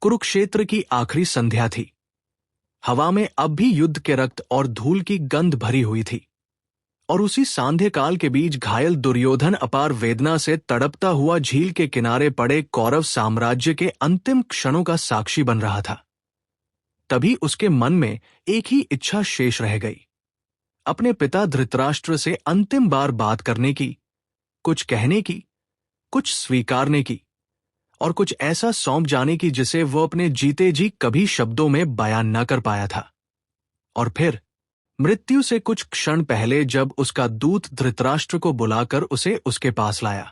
कुरुक्षेत्र की आखिरी संध्या थी। हवा में अब भी युद्ध के रक्त और धूल की गंध भरी हुई थी, और उसी सांध्य काल के बीच घायल दुर्योधन अपार वेदना से तड़पता हुआ झील के किनारे पड़े कौरव साम्राज्य के अंतिम क्षणों का साक्षी बन रहा था। तभी उसके मन में एक ही इच्छा शेष रह गई, अपने पिता धृतराष्ट्र से अंतिम बार बात करने की, कुछ कहने की, कुछ स्वीकारने की, और कुछ ऐसा सौंप जाने की जिसे वो अपने जीते जी कभी शब्दों में बयान न कर पाया था। और फिर मृत्यु से कुछ क्षण पहले जब उसका दूत धृतराष्ट्र को बुलाकर उसे उसके पास लाया,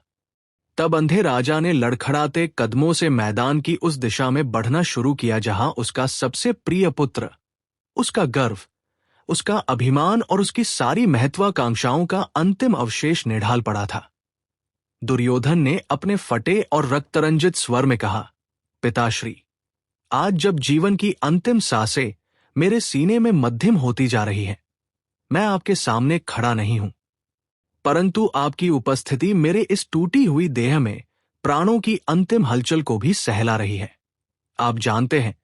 तब अंधे राजा ने लड़खड़ाते कदमों से मैदान की उस दिशा में बढ़ना शुरू किया जहां उसका सबसे प्रिय पुत्र, उसका गर्व, उसका अभिमान और उसकी सारी महत्वाकांक्षाओं का अंतिम अवशेष निढाल पड़ा था। दुर्योधन ने अपने फटे और रक्तरंजित स्वर में कहा, पिताश्री, आज जब जीवन की अंतिम सांसें मेरे सीने में मध्यम होती जा रही हैं, मैं आपके सामने खड़ा नहीं हूं, परंतु आपकी उपस्थिति मेरे इस टूटी हुई देह में प्राणों की अंतिम हलचल को भी सहला रही है। आप जानते हैं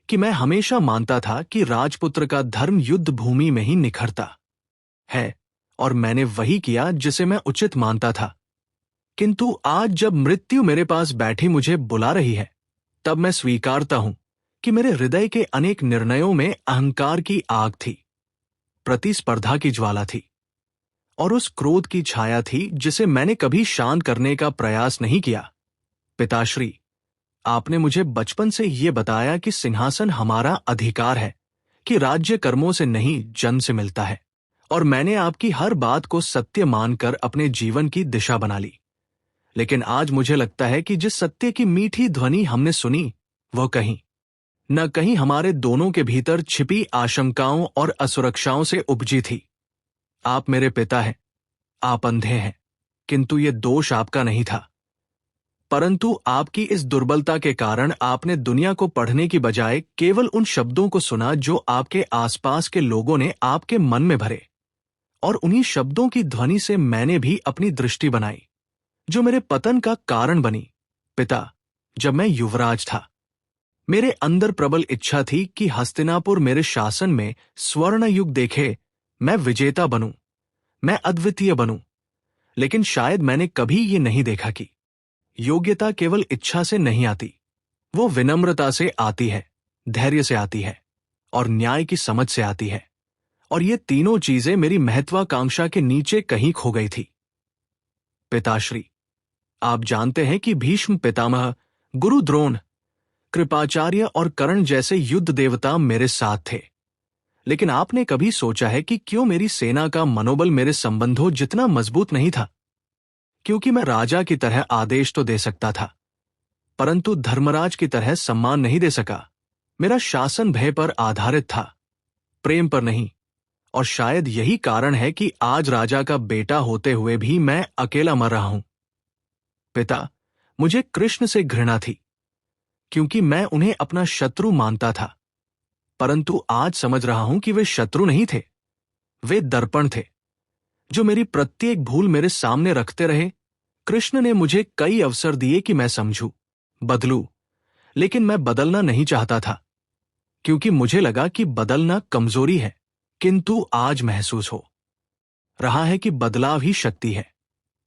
कि मैं हमेशा मानता था कि राजपुत्र का धर्म युद्ध भूमि में ही निखरता है, और मैंने वही किया जिसे मैं उचित मानता था। किंतु आज जब मृत्यु मेरे पास बैठी मुझे बुला रही है, तब मैं स्वीकारता हूं कि मेरे हृदय के अनेक निर्णयों में अहंकार की आग थी, प्रतिस्पर्धा की ज्वाला थी, और उस क्रोध की छाया थी जिसे मैंने कभी शांत करने का प्रयास नहीं किया। पिताश्री, आपने मुझे बचपन से ये बताया कि सिंहासन हमारा अधिकार है, कि राज्य कर्मों से नहीं जन्म से मिलता है, और मैंने आपकी हर बात को सत्य मानकर अपने जीवन की दिशा बना ली। लेकिन आज मुझे लगता है कि जिस सत्य की मीठी ध्वनि हमने सुनी, वह कहीं न कहीं हमारे दोनों के भीतर छिपी आशंकाओं और असुरक्षाओं से उपजी थी। आप मेरे पिता हैं, आप अंधे हैं, किंतु ये दोष आपका नहीं था, परंतु आपकी इस दुर्बलता के कारण आपने दुनिया को पढ़ने की बजाय केवल उन शब्दों को सुना जो आपके आसपास के लोगों ने आपके मन में भरे, और उन्हीं शब्दों की ध्वनि से मैंने भी अपनी दृष्टि बनाई, जो मेरे पतन का कारण बनी। पिता, जब मैं युवराज था, मेरे अंदर प्रबल इच्छा थी कि हस्तिनापुर मेरे शासन में स्वर्ण युग देखे, मैं विजेता बनूं, मैं अद्वितीय बनूं। लेकिन शायद मैंने कभी ये नहीं देखा कि योग्यता केवल इच्छा से नहीं आती, वो विनम्रता से आती है, धैर्य से आती है, और न्याय की समझ से आती है, और ये तीनों चीजें मेरी महत्वाकांक्षा के नीचे कहीं खो गई थी। पिताश्री, आप जानते हैं कि भीष्म पितामह, गुरु द्रोण, कृपाचार्य और कर्ण जैसे युद्ध देवता मेरे साथ थे, लेकिन आपने कभी सोचा है कि क्यों मेरी सेना का मनोबल मेरे संबंधों जितना मजबूत नहीं था? क्योंकि मैं राजा की तरह आदेश तो दे सकता था, परंतु धर्मराज की तरह सम्मान नहीं दे सका। मेरा शासन भय पर आधारित था, प्रेम पर नहीं, और शायद यही कारण है कि आज राजा का बेटा होते हुए भी मैं अकेला मर रहा हूं। पिता, मुझे कृष्ण से घृणा थी, क्योंकि मैं उन्हें अपना शत्रु मानता था, परंतु आज समझ रहा हूं कि वे शत्रु नहीं थे, वे दर्पण थे, जो मेरी प्रत्येक भूल मेरे सामने रखते रहे। कृष्ण ने मुझे कई अवसर दिए कि मैं समझूं, बदलूं, लेकिन मैं बदलना नहीं चाहता था, क्योंकि मुझे लगा कि बदलना कमजोरी है। किंतु आज महसूस हो रहा है कि बदलाव ही शक्ति है।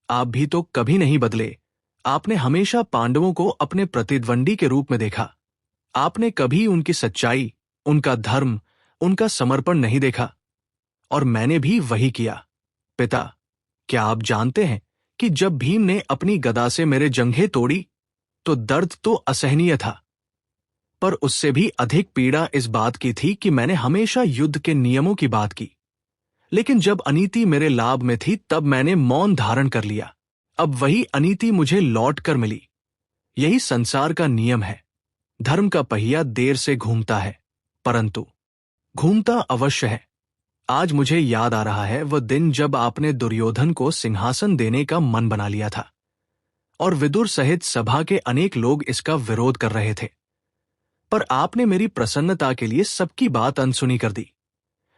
आप भी तो कभी नहीं बदले। आपने हमेशा पांडवों को अपने प्रतिद्वंदी के रूप में देखा। आपने कभी उनकी सच्चाई, उनका धर्म, उनका समर्पण नहीं देखा, और मैंने भी वही किया। पिता, क्या आप जानते हैं कि जब भीम ने अपनी गदा से मेरे जंघें तोड़ी, तो दर्द तो असहनीय था, पर उससे भी अधिक पीड़ा इस बात की थी कि मैंने हमेशा युद्ध के नियमों की बात की, लेकिन जब अनीति मेरे लाभ में थी तब मैंने मौन धारण कर लिया। अब वही अनीति मुझे लौट कर मिली। यही संसार का नियम है। धर्म का पहिया देर से घूमता है, परंतु घूमता अवश्य है। आज मुझे याद आ रहा है वह दिन जब आपने दुर्योधन को सिंहासन देने का मन बना लिया था, और विदुर सहित सभा के अनेक लोग इसका विरोध कर रहे थे, पर आपने मेरी प्रसन्नता के लिए सबकी बात अनसुनी कर दी।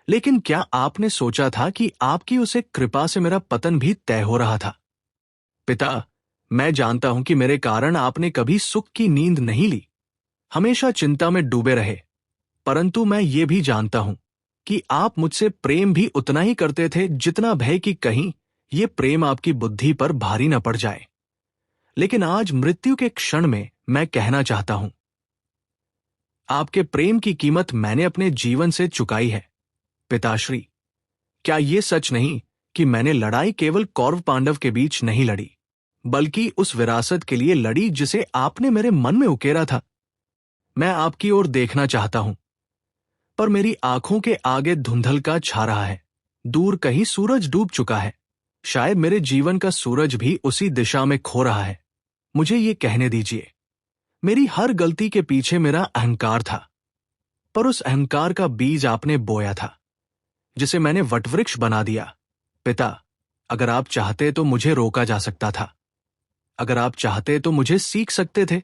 लेकिन क्या आपने सोचा था कि आपकी उसे कृपा से मेरा पतन भी तय हो रहा था? पिता, मैं जानता हूं कि मेरे कारण आपने कभी सुख की नींद नहीं ली, हमेशा चिंता में डूबे रहे, परंतु मैं ये भी जानता हूं कि आप मुझसे प्रेम भी उतना ही करते थे जितना भय कि कहीं ये प्रेम आपकी बुद्धि पर भारी न पड़ जाए। लेकिन आज मृत्यु के क्षण में मैं कहना चाहता हूं, आपके प्रेम की कीमत मैंने अपने जीवन से चुकाई है। पिताश्री, क्या ये सच नहीं कि मैंने लड़ाई केवल कौरव पांडव के बीच नहीं लड़ी, बल्कि उस विरासत के लिए लड़ी जिसे आपने मेरे मन में उकेरा था? मैं आपकी ओर देखना चाहता हूं, पर मेरी आंखों के आगे धुंधलका छा रहा है। दूर कहीं सूरज डूब चुका है। शायद मेरे जीवन का सूरज भी उसी दिशा में खो रहा है। मुझे ये कहने दीजिए, मेरी हर गलती के पीछे मेरा अहंकार था, पर उस अहंकार का बीज आपने बोया था, जिसे मैंने वटवृक्ष बना दिया। पिता, अगर आप चाहते तो मुझे रोका जा सकता था। अगर आप चाहते तो मुझे सीख सकते थे।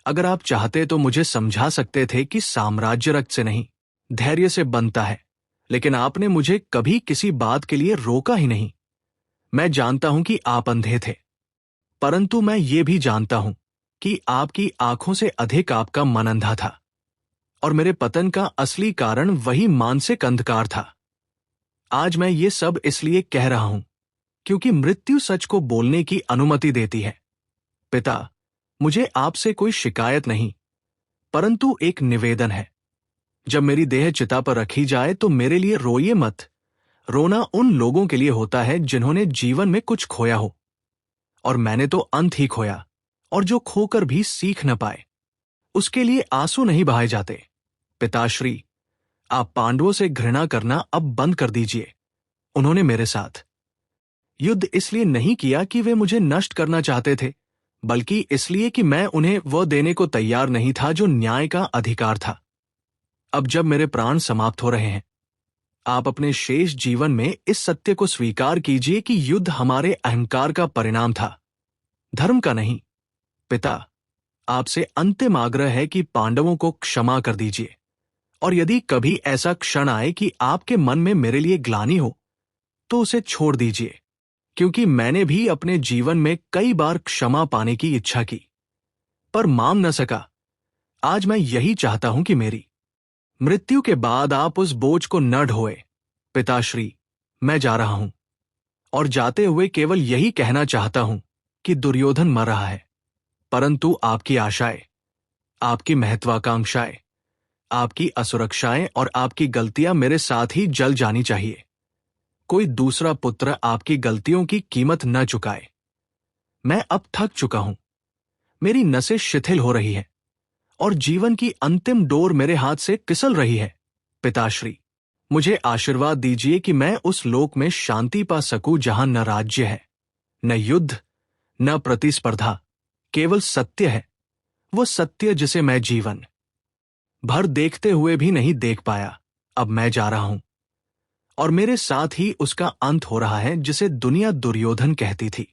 अगर आप चाहते तो मुझे समझा सकते थे कि साम्राज्य रक्त से नहीं, धैर्य से बनता है। लेकिन आपने मुझे कभी किसी बात के लिए रोका ही नहीं। मैं जानता हूं कि आप अंधे थे, परंतु मैं ये भी जानता हूं कि आपकी आंखों से अधिक आपका मन अंधा था, और मेरे पतन का असली कारण वही मानसिक अंधकार था। आज मैं ये सब इसलिए कह रहा हूं क्योंकि मृत्यु सच को बोलने की अनुमति देती है। पिता, मुझे आपसे कोई शिकायत नहीं, परंतु एक निवेदन है। जब मेरी देह चिता पर रखी जाए तो मेरे लिए रोइए मत। रोना उन लोगों के लिए होता है जिन्होंने जीवन में कुछ खोया हो, और मैंने तो अंत ही खोया, और जो खोकर भी सीख न पाए, उसके लिए आंसू नहीं बहाए जाते। पिताश्री, आप पांडवों से घृणा करना अब बंद कर दीजिए। उन्होंने मेरे साथ युद्ध इसलिए नहीं किया कि वे मुझे नष्ट करना चाहते थे, बल्कि इसलिए कि मैं उन्हें वह देने को तैयार नहीं था जो न्याय का अधिकार था। अब जब मेरे प्राण समाप्त हो रहे हैं, आप अपने शेष जीवन में इस सत्य को स्वीकार कीजिए कि युद्ध हमारे अहंकार का परिणाम था, धर्म का नहीं। पिता, आपसे अंतिम आग्रह है कि पांडवों को क्षमा कर दीजिए, और यदि कभी ऐसा क्षण आए कि आपके मन में मेरे लिए ग्लानि हो, तो उसे छोड़ दीजिए, क्योंकि मैंने भी अपने जीवन में कई बार क्षमा पाने की इच्छा की, पर मांग न सका। आज मैं यही चाहता हूं कि मेरी मृत्यु के बाद आप उस बोझ को न ढोए। पिताश्री, मैं जा रहा हूं, और जाते हुए केवल यही कहना चाहता हूं कि दुर्योधन मर रहा है, परंतु आपकी आशाएं, आपकी महत्वाकांक्षाएं, आपकी असुरक्षाएं और आपकी गलतियां मेरे साथ ही जल जानी चाहिए। कोई दूसरा पुत्र आपकी गलतियों की कीमत न चुकाए। मैं अब थक चुका हूं, मेरी नसें शिथिल हो रही हैं, और जीवन की अंतिम डोर मेरे हाथ से फिसल रही है। पिताश्री, मुझे आशीर्वाद दीजिए कि मैं उस लोक में शांति पा सकूं जहां न राज्य है, न युद्ध, न प्रतिस्पर्धा, केवल सत्य है। वो सत्य जिसे मैं जीवन भर देखते हुए भी नहीं देख पाया। अब मैं जा रहा हूं, और मेरे साथ ही उसका अंत हो रहा है जिसे दुनिया दुर्योधन कहती थी।